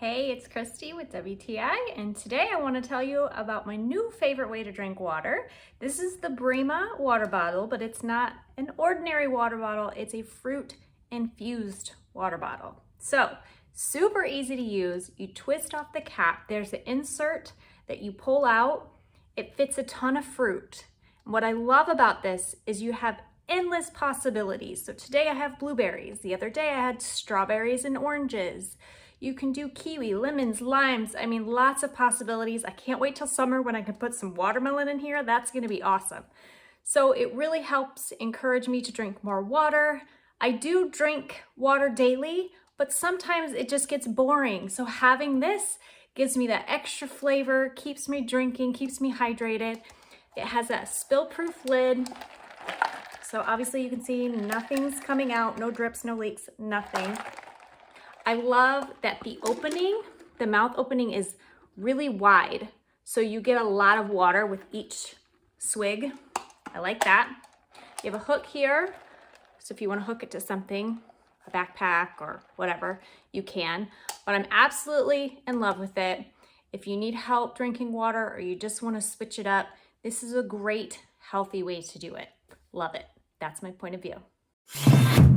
Hey, it's Christy with WTI, and today I want to tell you about my new favorite way to drink water. This is the Brimma water bottle, but it's not an ordinary water bottle. It's a fruit infused water bottle. So, super easy to use. You twist off the cap. There's an insert that you pull out. It fits a ton of fruit. And what I love about this is you have endless possibilities. So today I have blueberries. The other day I had strawberries and oranges. You can do kiwi, lemons, limes. I mean, lots of possibilities. I can't wait till summer when I can put some watermelon in here. That's gonna be awesome. So it really helps encourage me to drink more water. I do drink water daily, but sometimes it just gets boring. So having this gives me that extra flavor, keeps me drinking, keeps me hydrated. It has that spill-proof lid. So obviously you can see nothing's coming out, no drips, no leaks, nothing. I love that the mouth opening is really wide. So you get a lot of water with each swig. I like that. You have a hook here. So if you want to hook it to something, a backpack or whatever, you can. But I'm absolutely in love with it. If you need help drinking water or you just want to switch it up, this is a great, healthy way to do it. Love it. That's my point of view.